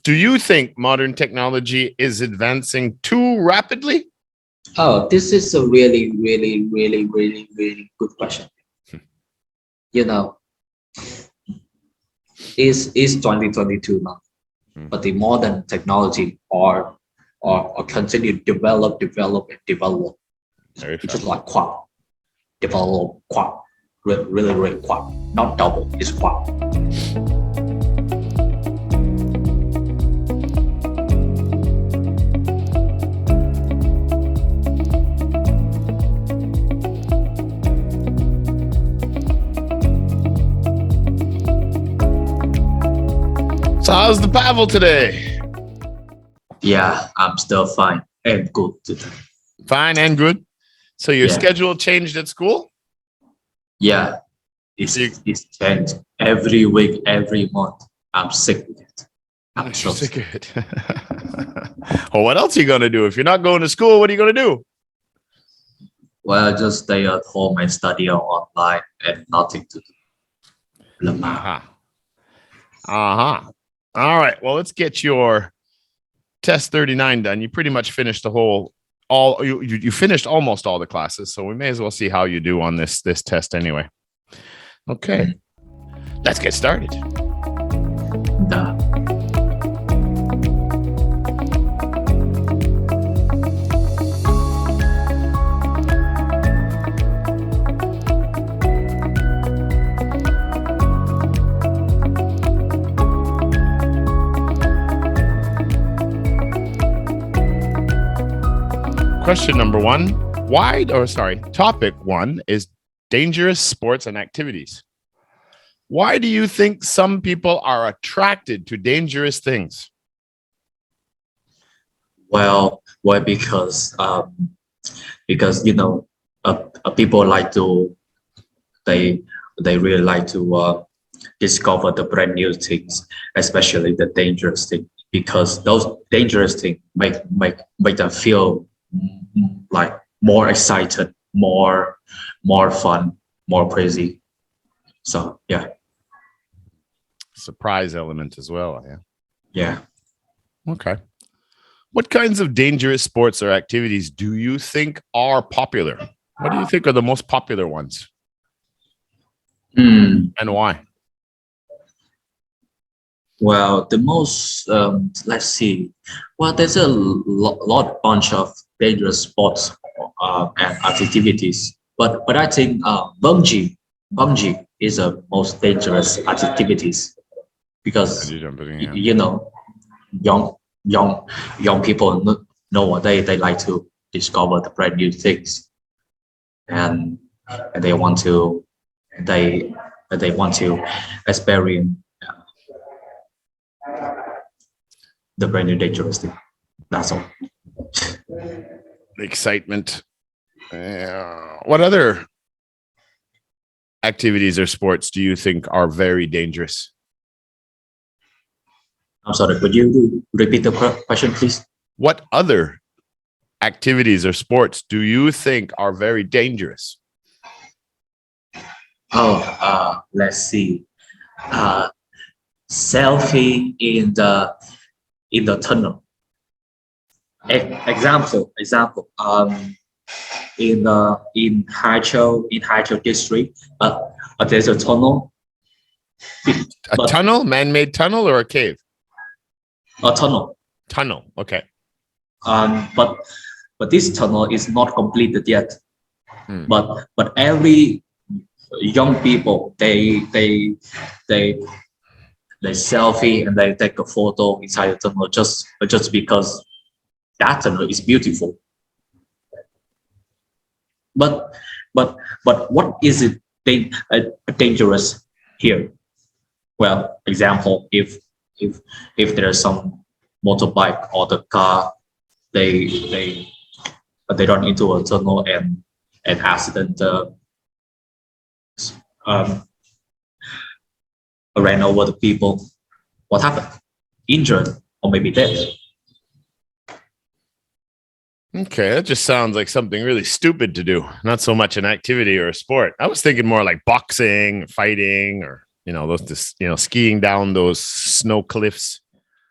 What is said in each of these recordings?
Do you think modern technology is advancing too rapidly? Oh, this is a really, really, really, really, really good question. You know, it's 2022 now, but the modern technology are continue to develop. Very It's fast. just like quad, develop quad, really, really quad, not double, it's quad. So how's the Pavel today? Yeah, I'm still fine and good today. Fine and good. So your Yeah. schedule changed at school? Yeah, it's changed every week, every month. I'm sick with it. I'm so Sick of it. Well, what else are you going to do? If you're not going to school, what are you going to do? Well, just stay at home and study online and nothing to do. Uh-huh. All right. Well, let's get your test 39 done. You pretty much finished you finished almost all the classes, so we may as well see how you do on this test anyway. Okay. Let's get started. Duh. Question number 1. Topic 1 is dangerous sports and activities. Why do you think some people are attracted to dangerous things? Well, because people like to they really like to discover the brand new things, especially the dangerous thing, because those dangerous things make them feel like more excited, more fun, more crazy. So yeah. Surprise element as well. Yeah. Yeah. Okay. What kinds of dangerous sports or activities do you think are popular? What do you think are the most popular ones? And why? Well, the most, let's see. Well, there's a bunch of dangerous sports and activities, but I think bungee is the most dangerous activities because you know young people know they like to discover the brand new things, and they want to experience the brand new dangerous thing. That's all. Excitement. What other activities or sports do you think are very dangerous? I'm sorry, could you repeat the question, please? What other activities or sports do you think are very dangerous? Let's see. Selfie in the tunnel. Example. In Haichou district, there's a tunnel. A tunnel, man-made tunnel, or a cave? A tunnel. Tunnel. Okay. But this tunnel is not completed yet. But every young people they selfie and they take a photo inside the tunnel just because that tunnel is beautiful. But what is it dangerous here? Well, example, if there's some motorbike or the car, they run into a tunnel and an accident ran over the people. What happened? Injured or maybe dead. Okay, that just sounds like something really stupid to do. Not so much an activity or a sport. I was thinking more like boxing, fighting, or skiing down those snow cliffs.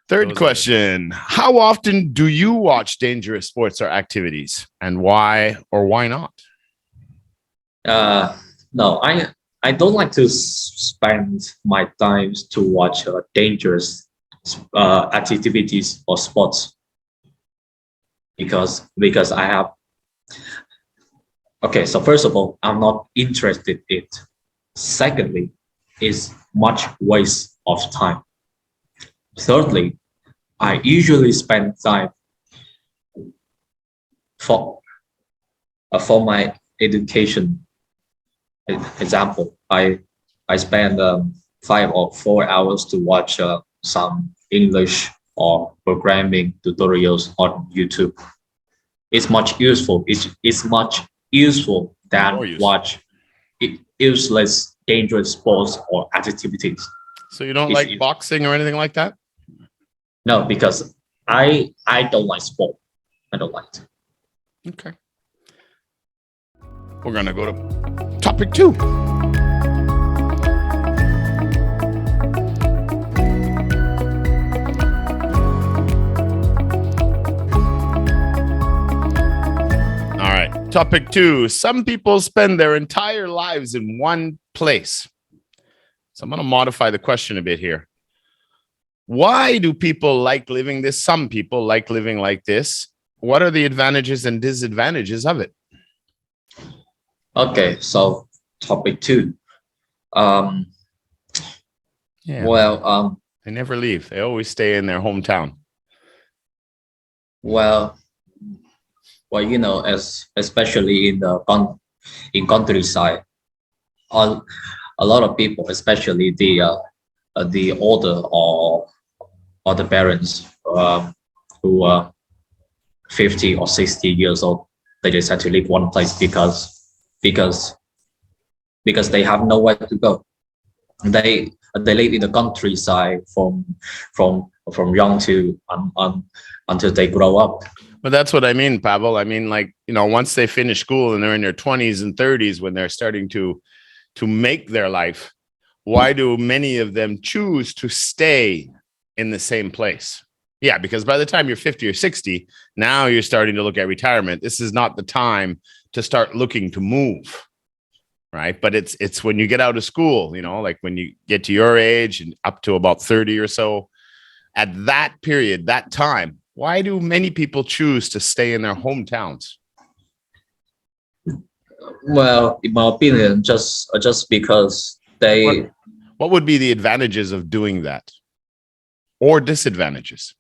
Third question. How often do you watch dangerous sports or activities, and why or why not? No, I don't like to spend my time to watch dangerous activities or sports because I have. Okay, so first of all, I'm not interested in it. Secondly, it's much waste of time. Thirdly, I usually spend time for my education. Example, I spend 5 or 4 hours to watch some English or programming tutorials on YouTube. It's much useful. It's much useful than watch useless, dangerous sports or activities. So you don't like boxing or anything like that? No, because I don't like sport. I don't like it. Okay. We're gonna go to topic 2. All right. Topic 2. Some people spend their entire lives in one place. So I'm going to modify the question a bit here. Why do people like living this? Some people like living like this. What are the advantages and disadvantages of it? Okay, so topic 2. They never leave. They always stay in their hometown. Well, you know, especially in the countryside, a lot of people, especially the older or the parents who are 50 or 60 years old, they decide to leave one place because they have nowhere to go. They live in the countryside from young to until they grow up. But that's what I mean, Pavel. I mean, like, you know, once they finish school and they're in their 20s and 30s, when they're starting to make their life, why do many of them choose to stay in the same place? Yeah, because by the time you're 50 or 60, now you're starting to look at retirement. This is not the time to start looking to move, right? But it's when you get out of school, you know, like when you get to your age and up to about 30 or so, at that period, that time, why do many people choose to stay in their hometowns? Well, in my opinion, just because they... What would be the advantages of doing that? Or disadvantages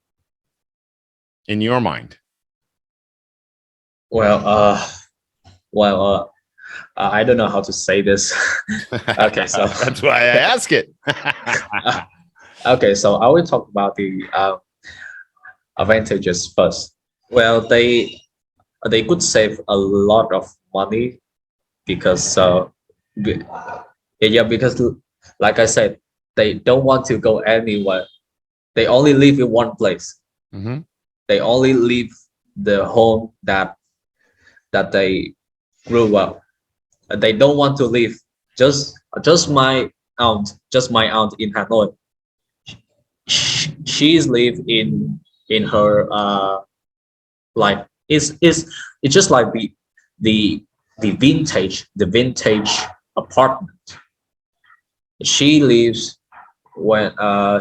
in your mind? Well, I don't know how to say this. Okay, so that's why I ask it. Okay, so I will talk about the advantages first. Well, they could save a lot of money because because like I said, they don't want to go anywhere. They only live in one place. Mm-hmm. They only leave the home that they grew up. They don't want to leave. Just my aunt in Hanoi. She's live in her like it's just like the vintage apartment. She lives when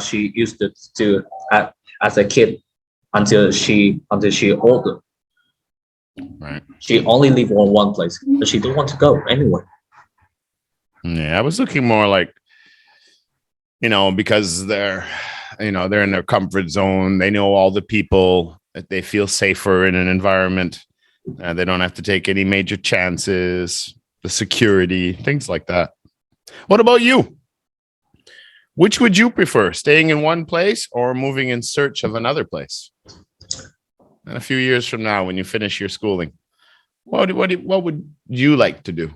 she used to as a kid until she older. Right. She only live on one place, but she don't want to go anywhere. Yeah, I was looking more like, you know, because they're in their comfort zone. They know all the people. They feel safer in an environment. They don't have to take any major chances. The security, things like that. What about you? Which would you prefer, staying in one place or moving in search of another place? And a few years from now, when you finish your schooling, what would you like to do?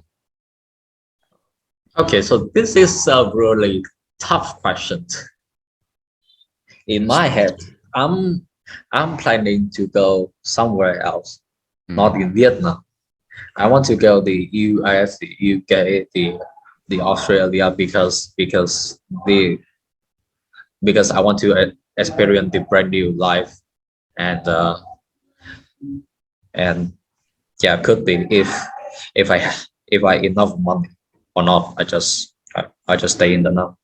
Okay, so this is a really tough question. In my head, I'm planning to go somewhere else, not in Vietnam. I want to go the US, the UK, the Australia because I want to experience the brand new life, and yeah, could be if I enough money or not, I just stay in the now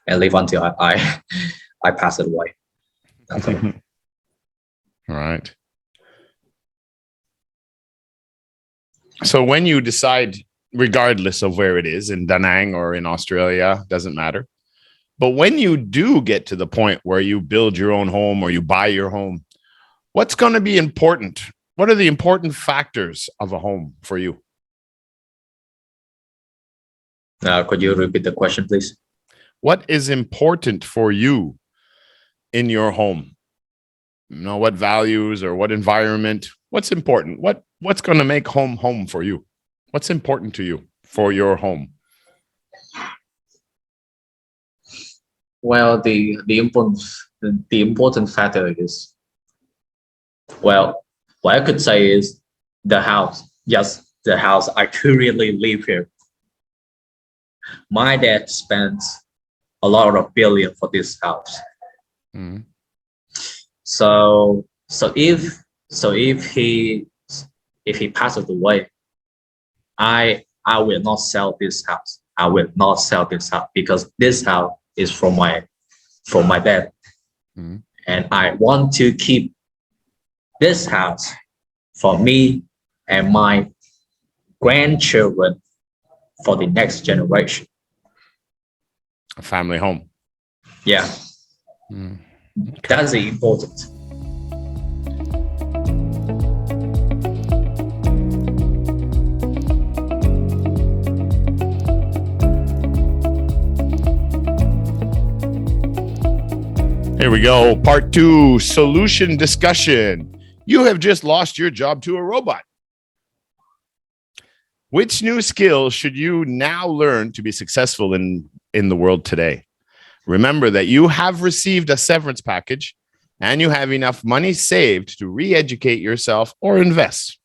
and live until I pass it away. That's all. All right. So when you decide, regardless of where it is, in Da Nang or in Australia, doesn't matter. But when you do get to the point where you build your own home or you buy your home, what's going to be important? What are the important factors of a home for you? Could you repeat the question, please? What is important for you in your home? You know, what values or what environment? What's important? What's going to make home for you? What's important to you for your home? Well, the important factor is, well, what I could say is the house. Yes, the house. I currently live here. My dad spends a lot of billion for this house. Mm. So if he passes away, I will not sell this house. I will not sell this house because this house is from my dad. Mm. And I want to keep this house for me and my grandchildren for the next generation. A family home. Yeah. Mm. Okay. That's important. Here we go. Part 2, solution discussion. You have just lost your job to a robot. Which new skill should you now learn to be successful in the world today? Remember that you have received a severance package and you have enough money saved to re-educate yourself or invest.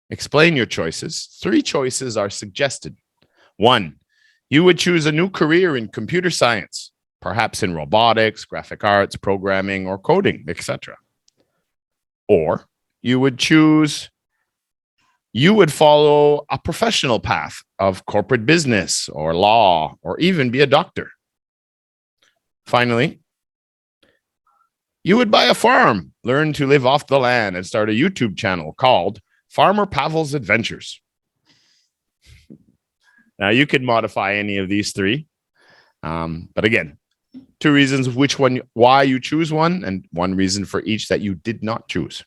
Explain your choices. 3 choices are suggested. 1, you would choose a new career in computer science, perhaps in robotics, graphic arts, programming, or coding, etc. Or you would follow a professional path of corporate business or law, or even be a doctor. Finally, you would buy a farm, learn to live off the land, and start a YouTube channel called Farmer Pavel's Adventures. Now, you could modify any of these 3. But again, 2 reasons why you choose one, and 1 reason for each that you did not choose.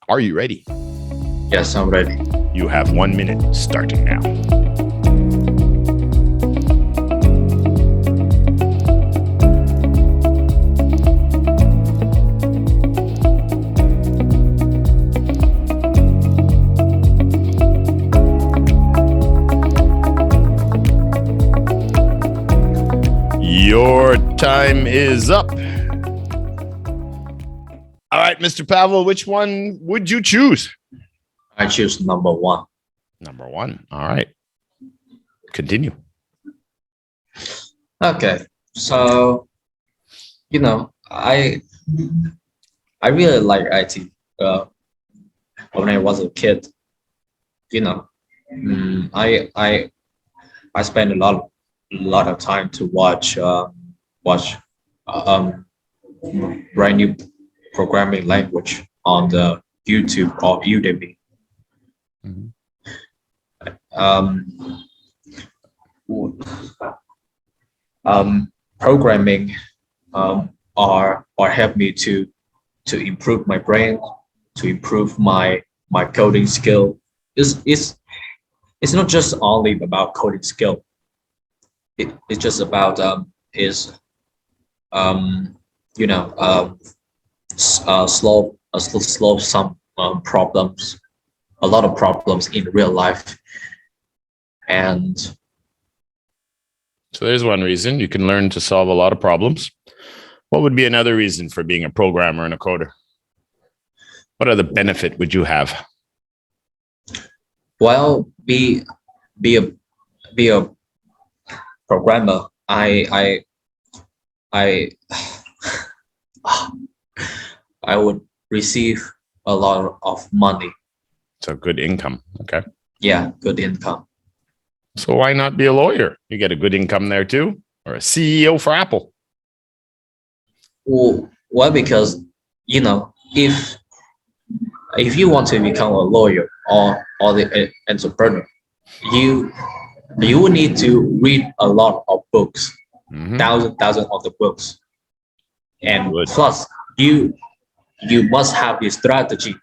Are you ready? Yes, I'm ready. You have 1 minute starting now. Your time is up. All right, Mr. Pavel, which one would you choose? I choose number 1. Number 1. All right. Continue. Okay. So, I really like IT. When I was a kid, I spent a lot of time to watch brand new programming language on the YouTube or Udemy. Mm-hmm. Programming or help me to improve my brain, to improve my coding skill. It's not just only about coding skill. It's just about solve some problems, a lot of problems in real life. And so there's one reason you can learn to solve a lot of problems. What would be another reason for being a programmer and a coder? What other benefit would you have? Well, be a programmer. I I I would receive a lot of money. So good income. Okay. Yeah, good income. So why not be a lawyer? You get a good income there too, or a CEO for Apple. Well, because if you want to become a lawyer or the entrepreneur, you will need to read a lot of books, thousands of the books, and Good. plus you must have a strategy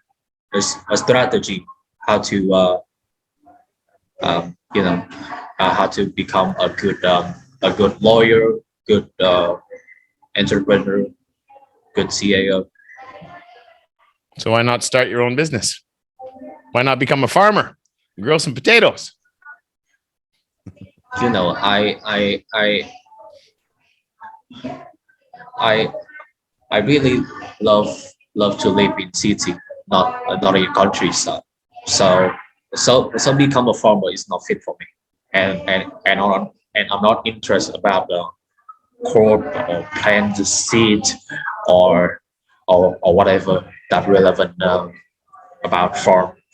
how to how to become a good lawyer, good entrepreneur, good CAO. So why not start your own business? Why not become a farmer? Grow some potatoes. I really love to live in city, not in countryside. So become a farmer is not fit for me, and I'm not interested about the crop or plant the seed or whatever that relevant about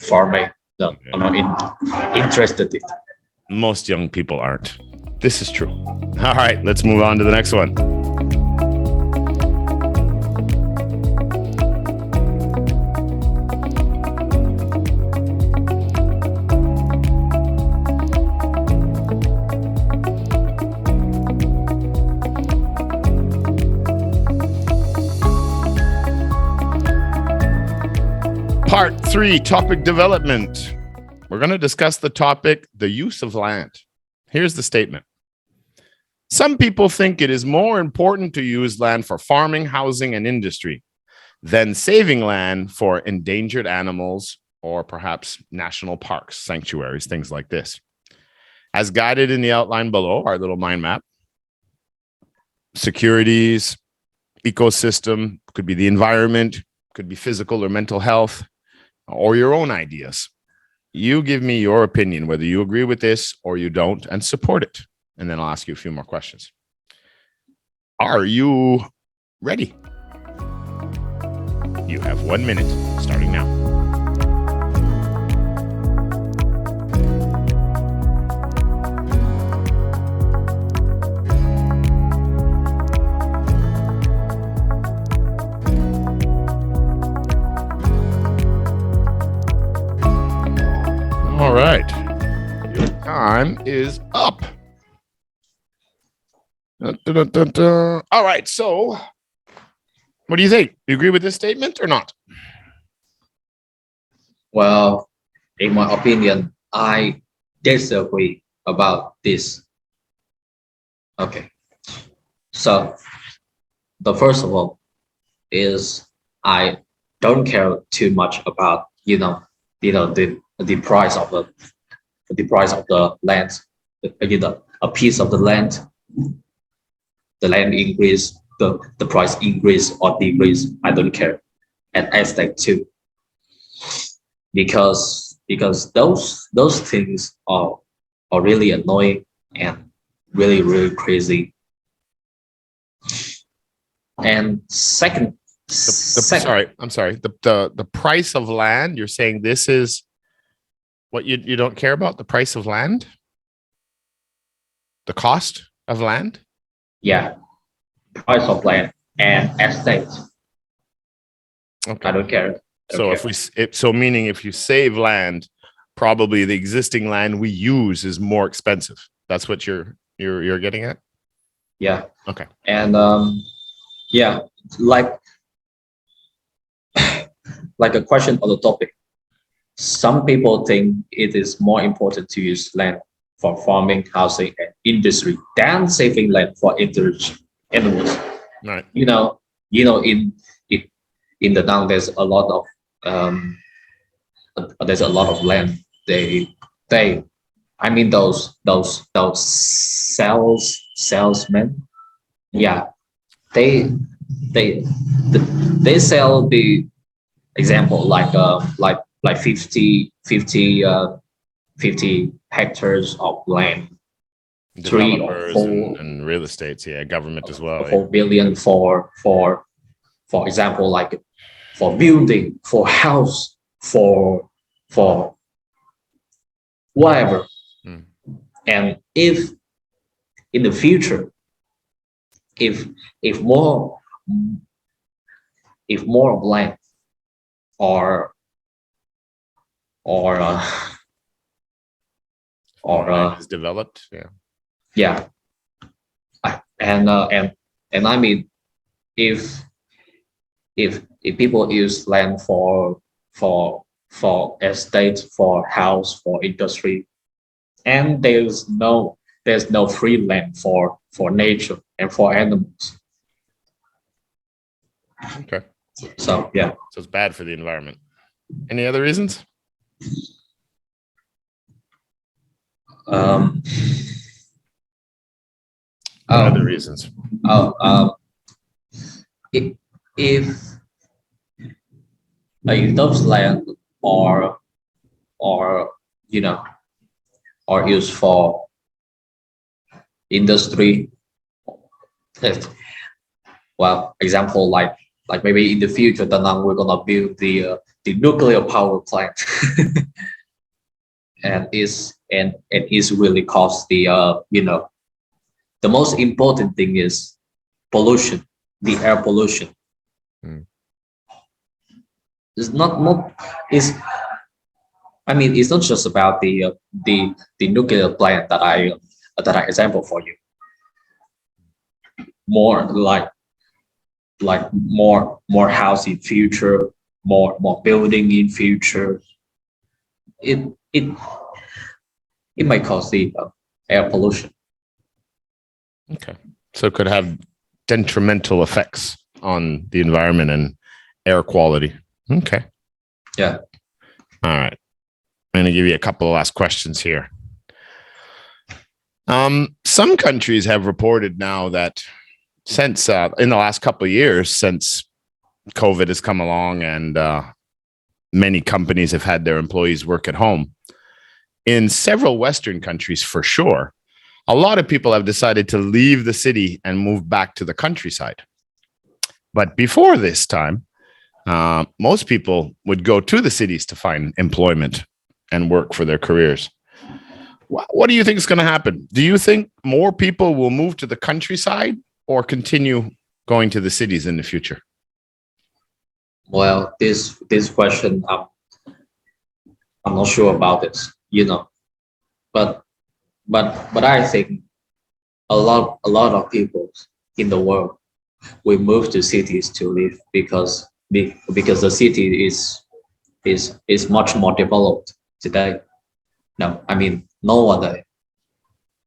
farming. No, I'm not interested in. Most young people aren't. This is true. All right, let's move on to the next one. Part 3, topic development. We're going to discuss the topic, the use of land. Here's the statement. Some people think it is more important to use land for farming, housing, and industry than saving land for endangered animals or perhaps national parks, sanctuaries, things like this. As guided in the outline below, our little mind map, securities, ecosystem, could be the environment, could be physical or mental health, or your own ideas. You give me your opinion, whether you agree with this or you don't, and support it. And then I'll ask you a few more questions. Are you ready? You have 1 minute, starting now. All right. Your time is up. Dun, dun, dun, dun. All right. So, what do you think? You agree with this statement or not? Well, in my opinion, I disagree about this. Okay. So, the first of all is I don't care too much about the price of the land, a piece of the land, the land increase, the price increase or decrease. I don't care. And aspect too, because those things are really annoying and really crazy. And second, I'm sorry. The price of land. You're saying this is what you don't care about? The price of land? The cost of land? Yeah, price of land and estate. Okay. I don't care. So meaning if you save land, probably the existing land we use is more expensive. That's what you're getting at? Yeah. Okay. And yeah, like a question on the topic. Some people think it is more important to use land for farming, housing, and industry than saving land for animals. Right. In the Năng there's a lot of land. Those salesmen. Yeah, they sell the example like 50 hectares of land Developers 3 or 4 and real estates, government as well. 4 billion for example, like for building, for house, for whatever. And if in the future, if more of land or is developed, and I mean, if people use land for estate, for house, for industry, and there's no free land for nature and for animals. Okay. So So it's bad for the environment. Any other reasons? Other reasons. If those land are used for industry, well, example like maybe in the future, then we're gonna build the nuclear power plant, and it's really cost the the most important thing is pollution, the air pollution. It's it's not just about the nuclear plant that I example for you. More like more house in future, more building in future. It might cause the air pollution. Okay, so it could have detrimental effects on the environment and air quality. Okay. Yeah. All right. I'm going to give you a couple of last questions here. Some countries have reported now that since in the last couple of years, since COVID has come along and many companies have had their employees work at home, in several Western countries, for sure, a lot of people have decided to leave the city and move back to the countryside. But before this time, most people would go to the cities to find employment and work for their careers. What do you think is going to happen? Do you think more people will move to the countryside or continue going to the cities in the future? Well, this question, I'm not sure about this, but I think a lot of people in the world will move to cities to live because the city is much more developed today. No, I mean, no one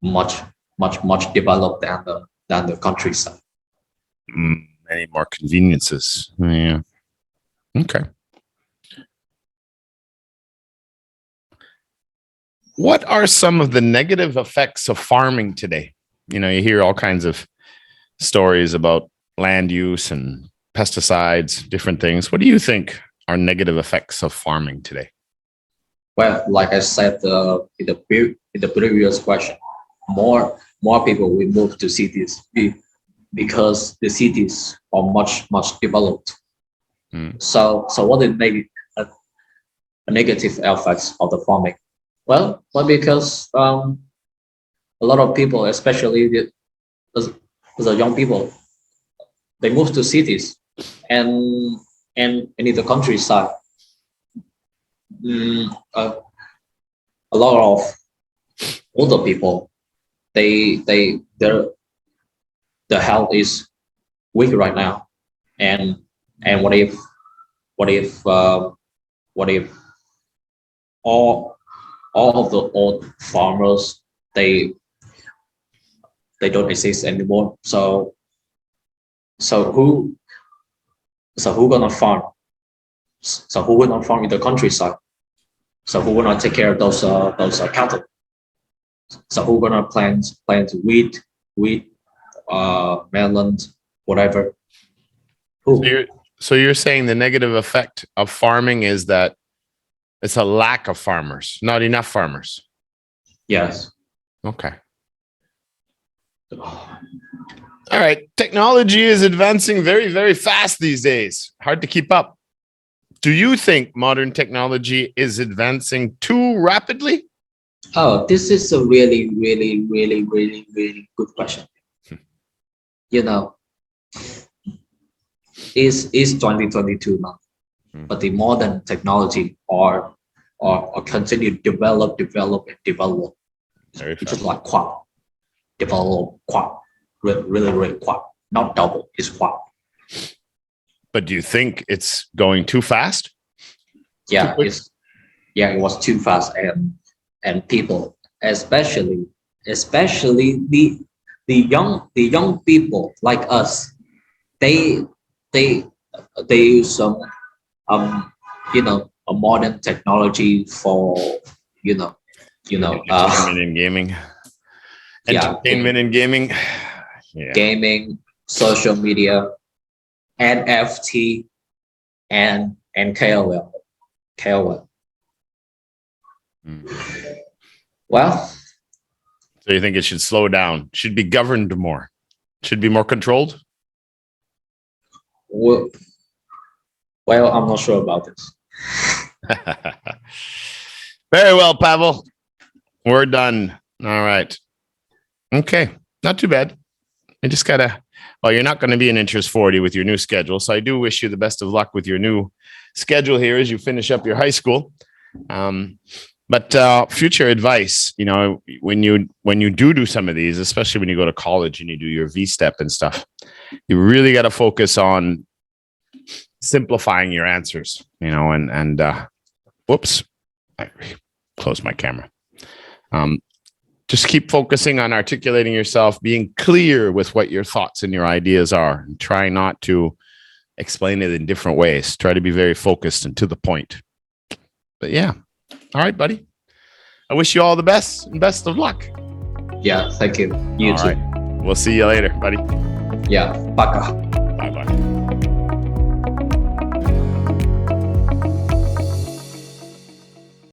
much developed than the countryside. Many more conveniences. Yeah. Okay. What are some of the negative effects of farming today? You hear all kinds of stories about land use and pesticides, different things. What do you think are negative effects of farming today? Well, like I said in the previous question, more people will move to cities because the cities are much developed. So what is a negative effects of the farming? Well, because a lot of people, especially the young people, they move to cities and in the countryside. A lot of older people, their health is weak right now, and what if all of the old farmers they don't exist anymore? So who gonna farm? So who gonna farm in the countryside? So who gonna take care of those cattle? So who gonna plant wheat, melons, whatever? Who? So you're saying the negative effect of farming is that it's a lack of farmers, not enough farmers. Yes. Okay. All right. Technology is advancing very, very fast these days. Hard to keep up. Do you think modern technology is advancing too rapidly? Oh, this is a really, really, really, really, really good question. You know, it's 2022 now, but the modern technology are continue to develop. Very It's fast. just like quad, develop quad, really quad, not double, it's quad. But do you think it's going too fast? Yeah, Too quick? it was too fast, and people, especially the young people like us, they use some a modern technology for Entertainment and gaming. Entertainment and gaming. Yeah. gaming, social media, NFT, and KOL. Well, So you think it should slow down? Should be governed more? Should be more controlled? well, I'm not sure about this. Very well, Pavel. We're done. All right. Okay. Not too bad. I just you're not going to be in Interest 40 with your new schedule. So I do wish you the best of luck with your new schedule here as you finish up your high school. But future advice, when you do some of these, especially when you go to college and you do your VSTEP and stuff, you really got to focus on simplifying your answers, whoops, I closed my camera. Just keep focusing on articulating yourself, being clear with what your thoughts and your ideas are, and try not to explain it in different ways. Try to be very focused and to the point. But yeah. All right, buddy. I wish you all the best and best of luck. Yeah, thank you. You all too. Right. We'll see you later, buddy. Yeah, пока. Bye-bye.